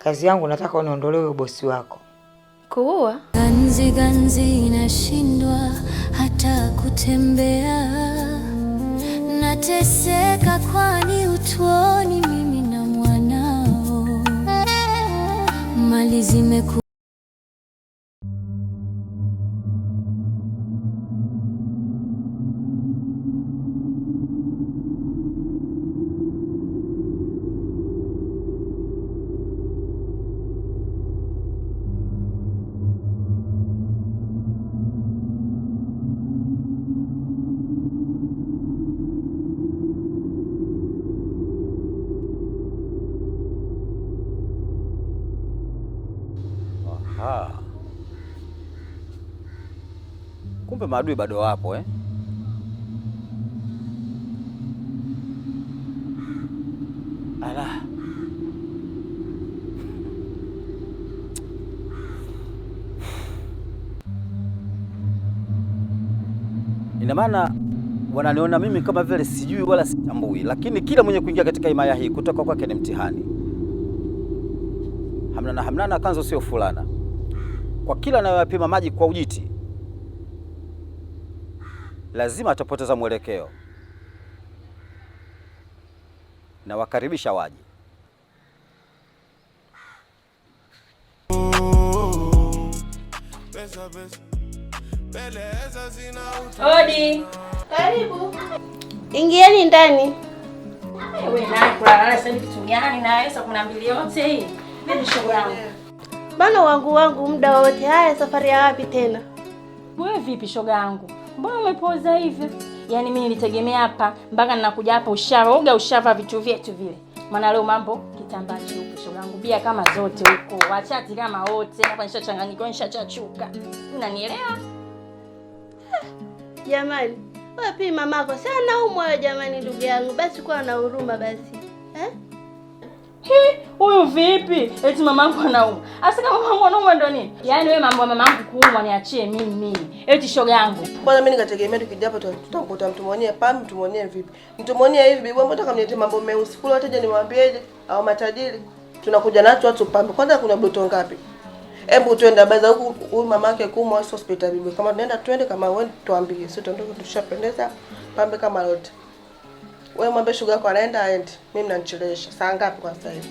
Kazi yangu nataka uniondolewe bosi wako. Kuua? Ganzi nashindwa hata kutembea. Nateseka kwani utuoni mimi na mwanao. Mali zimeku Kumbe maadui bado wapo Ala. Ina maana wananiona mimi kama vile sijui wala sitambui, lakini kila mwenye kuingia katika himaya hii kutoka kwake ni mtihani. Hamnana kanzo sio fulana. Kwa kila anayopima maji kwa ujiti lazima atapoteza mwelekeo. Na wakaribisha waje. Odi. Karibu. Ingieni ndani. Wewe nani kulala sasa kitu gani na wewe saa 12 yote hii? Mimi shughuli yangu. Bana wangu muda wote. Haya, safari ya wapi tena? Wewe vipi shoga yangu? Mbona umepoza hivi? Yaani mimi nilitegemea hapa mpaka ninakuja hapa usharoga ushava vitu vyetu vile. Maana leo mambo kitambaa cheupe shoga yangu. Bia kama zote huko. Wachati kama wote. Hapa nishachanganyika, nishachachuka. Unanielewa? Jamani, wapi mamako? Sana umwe jamani ndugu yangu. Basi kuwa na huruma basi. Huyu vipi? Eti mamangu anauma. Asa kama mamangu anauma ndo nini? Yaani wewe mambo mamangu kuumwa niachie mimi. Eti shoga yangu. Kwanza mimi nikategemea tukija hapa tutakuta mtu mwenyewe pam, mtu mwenyewe vipi? Mtu mwenyewe hivi bibi, mbona kama mambo meusi kule wateja niwaambieje au matajiri? Tunakuja nacho watu pambe. Kwanza kuna boto ngapi? Hebu twende baza huku huyu mamake kumwa hospitali bibi. Kama tunaenda twende, kama wewe tuambie. Sisi tuondoke tushapendeza pambe kama lote. Wewe mwambie shuga yako anaenda aende. Mimi mnanichelewesha. Saa ngapi kwa sasa hivi?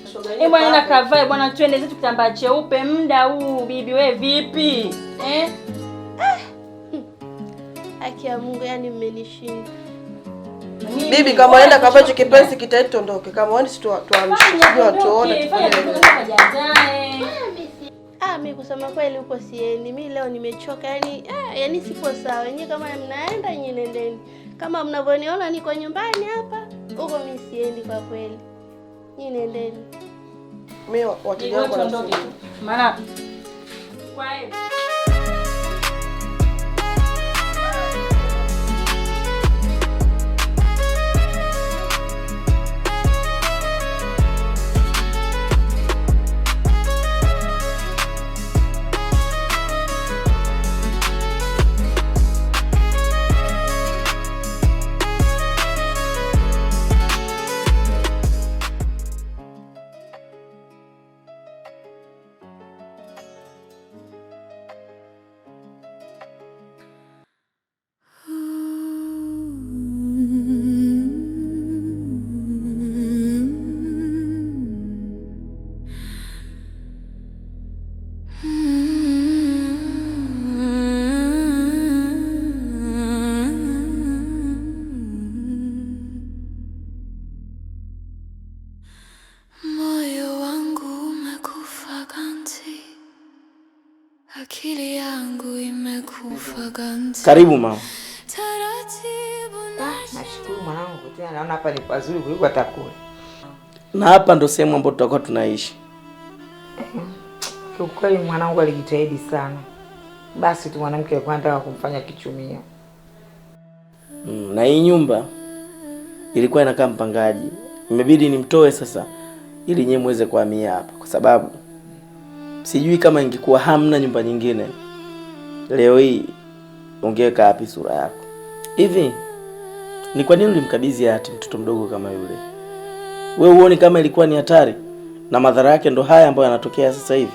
Bwana nenda kavae bwana, twende zetu kitambaa cheupe muda huu bibi, wewe vipi? Haki ya Mungu, yani mmenishinda. Bibi kama unaenda kavae hicho kipenzi kitaiti tuondoke. Kama wewe si tuamshie tuone. Mimi kusema kweli huko siendi. Mimi leo nimechoka yani sipo sawa. Nyinyi kama mnaenda nyinyi nendeni. Kama mnavyoniona niko nyumbani hapa, huko mimi siendi kwa kweli. Nyinyi nendeni. Mimi wateja wangu wanaondoka. Maana kwa hiyo akili yangu imekufa ganzi. Karibu mama. Nashukuru mwanangu, tena naona hapa ni pazuri kuliko atakula. Na hapa ndo sehemu ambapo tutakuwa tunaishi. Kwa kweli mwanangu alijitahidi sana. Basi tu mwanamke alikuwa anataka kumfanya kichumia. Na hii nyumba ilikuwa inakaa mpangaji. Imebidi nimtoe sasa ili nyewe muweze kuhamia hapa kwa sababu sijui kama ingekuwa hamna nyumba nyingine leo hii ungeweka wapi sura yako. Hivi ni kwa nini ulimkabidhi hati mtoto mdogo kama yule? Wewe uone kama ilikuwa ni hatari? na madhara yake ndo haya ambayo yanatokea sasa hivi.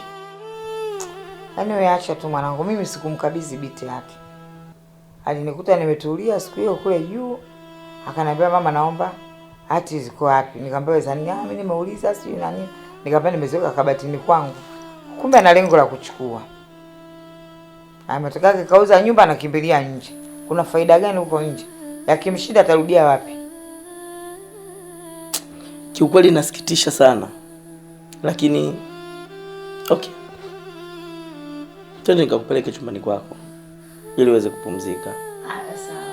Yaani wewe acha tu mwanangu, mimi sikumkabidhi biti yake. Alinikuta nimetulia siku hiyo kule juu, akaniambia mama, naomba hati ziko wapi? Nikamwambia wezani, mimi nimeuliza sijui nani. Nikamwambia nimeziweka kabatini kwangu. Kumbe ana lengo la kuchukua. Ametoka kauza nyumba na kimbilia nje. Kuna faida gani huko nje? Yakimshinda atarudia wapi? Kiukweli nasikitisha sana. Lakini okay. Twende nikakupeleke chumbani kwako ili uweze kupumzika. Sawa.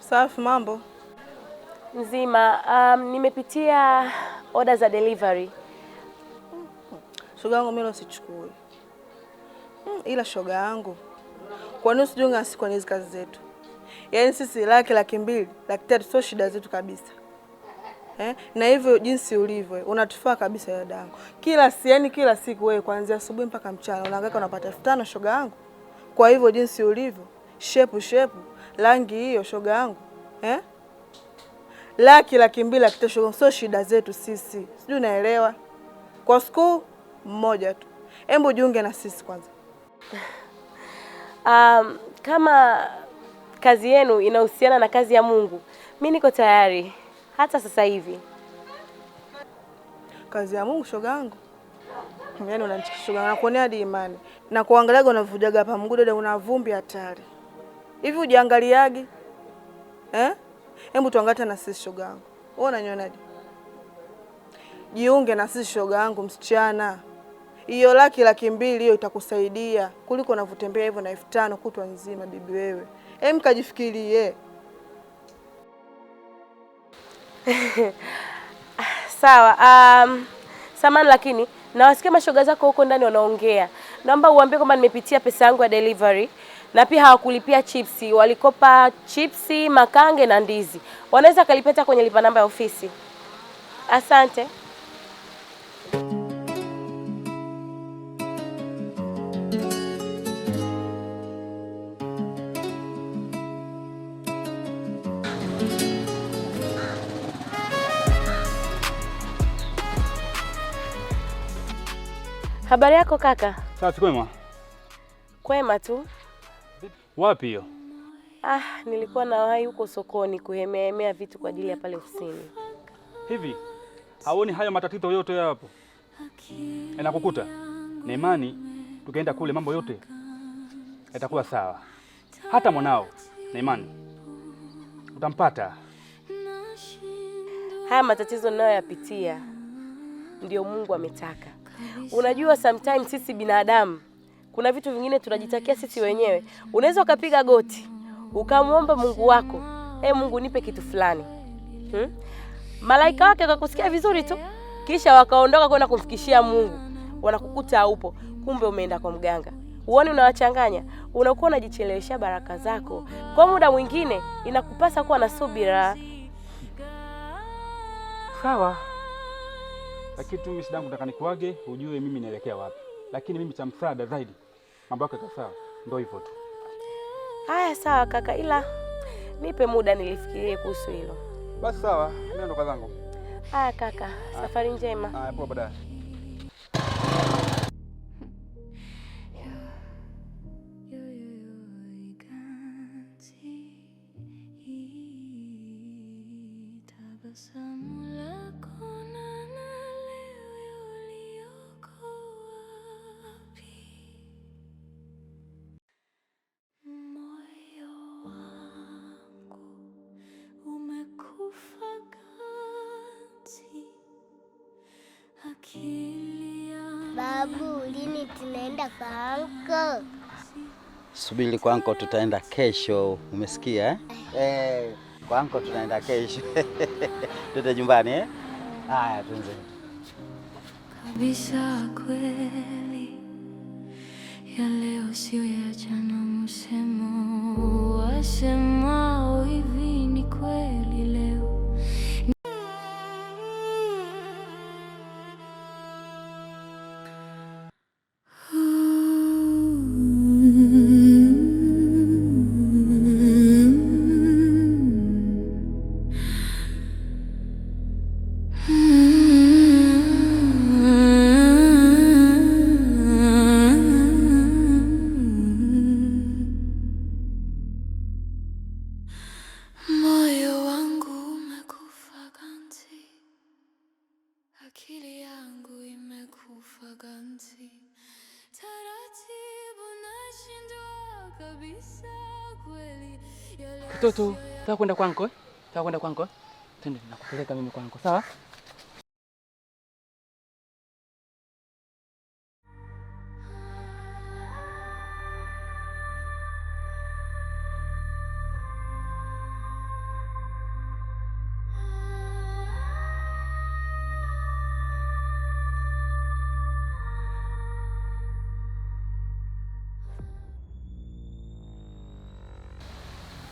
Safi, mambo nzima. Nimepitia order za delivery. Shoga yangu mimi usichukue. Ila shoga yangu, kwa nini usijiunga nasi kwenye hizo kazi zetu? Yaani sisi laki 200, 300 sio shida zetu kabisa. Na hivyo jinsi ulivyo unatufaa kabisa ya dadangu. Kila siku wewe kuanzia asubuhi mpaka mchana unahangaika unapata 5000 shoga yangu. Kwa hivyo jinsi ulivyo, shepu, rangi hiyo shoga yangu. Laki 200 shoga, sio shida zetu sisi. Sijui unaelewa. Kwa siku mmoja tu. Hebu jiunge na sisi kwanza. Kama kazi yenu inahusiana na kazi ya Mungu, mimi niko tayari hata sasa hivi. Kazi ya Mungu shoga yangu. Yaani unanichikisha shoga, nakuonea hadi imani. Na kuangaliaga unavujaga hapa Mungu dada, una vumbi hatari. Hivi ujiangaliagi? Hebu tuangate na sisi shoga yangu. Wewe unanionaje? Jiunge na sisi shoga yangu msichana. Hiyo laki 200 hiyo itakusaidia kuliko unavutembea hivyo na 5000 kutwa nzima bibi wewe. Kajifikirie. Sawa. Samani, lakini nawasikia mashoga zako huko ndani wanaongea. Naomba uambie kwamba nimepitia pesa yangu ya delivery na pia hawakulipia chipsi. Walikopa chipsi, makange na ndizi. Wanaweza kalipeta kwenye lipa namba ya ofisi. Asante. Habari yako kaka? Safi, kwema? Kwema tu. Wapi hiyo? Nilikuwa nawahi huko sokoni kuhemea vitu kwa ajili ya pale ofisini. Hivi hauoni hayo matatizo yote hapo yanakukuta? Na imani tukaenda kule mambo yote yatakuwa sawa. Hata mwanao na imani utampata. Haya matatizo ninayoyapitia ndio Mungu ametaka. Unajua sometimes sisi binadamu kuna vitu vingine tunajitakia sisi wenyewe. Unaweza ukapiga goti ukamwomba Mungu wako, Mungu nipe kitu fulani. Malaika wake wakakusikia vizuri tu, kisha wakaondoka kwenda kumfikishia Mungu. Wanakukuta haupo, kumbe umeenda kwa mganga. Uone unawachanganya, unakuwa unajichelewesha baraka zako. Kwa muda mwingine inakupasa kuwa na subira. Sawa. Lakini tu mimi sidangu nataka nikuage ujue mimi naelekea wapi. Lakini mimi cha msaada zaidi mambo yako yako sawa. Ndio hivyo tu. Haya sawa kaka, ila nipe muda nilifikirie kuhusu hilo. Basi sawa, mimi ndo kazangu. Haya kaka, safari njema. Haya, poa baadaye. Babu, lini tunaenda kwa anko? Subiri kwa anko, tutaenda kesho. Umesikia eh? Kwa anko tunaenda kesho. Tuende nyumbani eh? Haya, tuanze. Kabisa kweli ya leo sio ya jana, msemo wasemao hivi ni kweli leo. Moyo wangu umekufa ganzi, akili yangu imekufa ganzi, taratibu nashindwa kabisa kweli. Mtoto, nataka kwenda kwanko eh? Nataka kwenda kwanko eh? Twende nakupeleka mimi kwanko, sawa?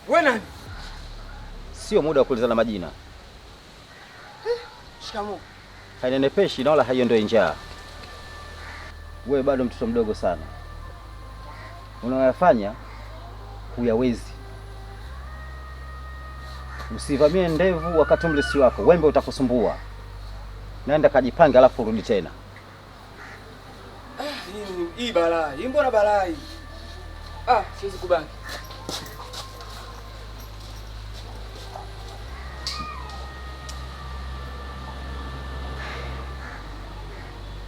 Wewe nani? Sio muda wa kuulizana majina. Shikamoo. Hainenepeshi na wala haiondoi njaa. Wewe bado mtoto mdogo sana. Unayoyafanya huyawezi. Usivamie ndevu wakati umri si wako. Wembe utakusumbua. Naenda kajipange alafu urudi tena. Hii balaa. Hii mbona balaa hii? Siwezi kubaki.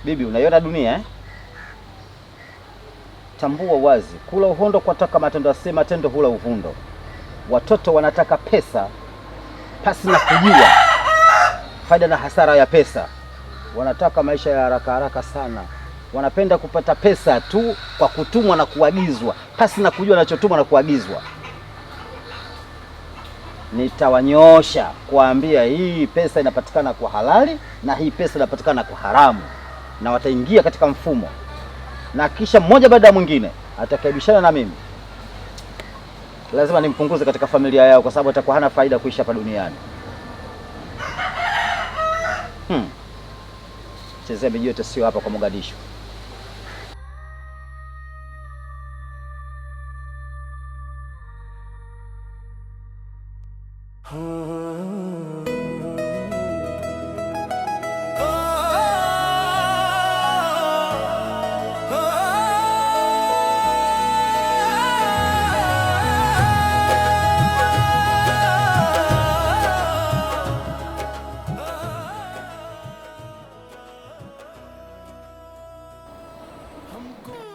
Bibi, unaiona dunia eh? Tambua wazi, kula uhondo kwa taka matendo, asema matendo hula uvundo. Watoto wanataka pesa pasi na kujua faida na hasara ya pesa. Wanataka maisha ya haraka haraka sana. Wanapenda kupata pesa tu kwa kutumwa na kuagizwa, pasi na kujua anachotumwa na kuagizwa. Nitawanyoosha kuambia hii pesa inapatikana kwa halali na hii pesa inapatikana kwa haramu, na wataingia katika mfumo, na kisha mmoja baada ya mwingine atakayebishana na mimi lazima nimpunguze katika familia yao, kwa sababu atakuwa hana faida kuishi hapa duniani. Chezea miji yote sio hapa kwa Mogadishu.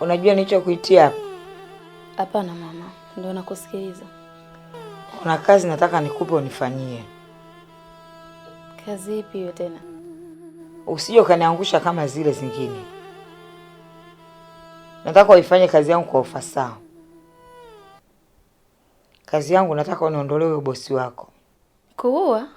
Unajua nilichokuitia hapa? Hapana mama, ndio nakusikiliza. Kuna kazi nataka nikupe unifanyie. Kazi ipi hiyo tena? Usije ukaniangusha kama zile zingine. Nataka uifanye kazi yangu kwa ufasaha. Kazi yangu nataka uniondolewe bosi wako. Kuua?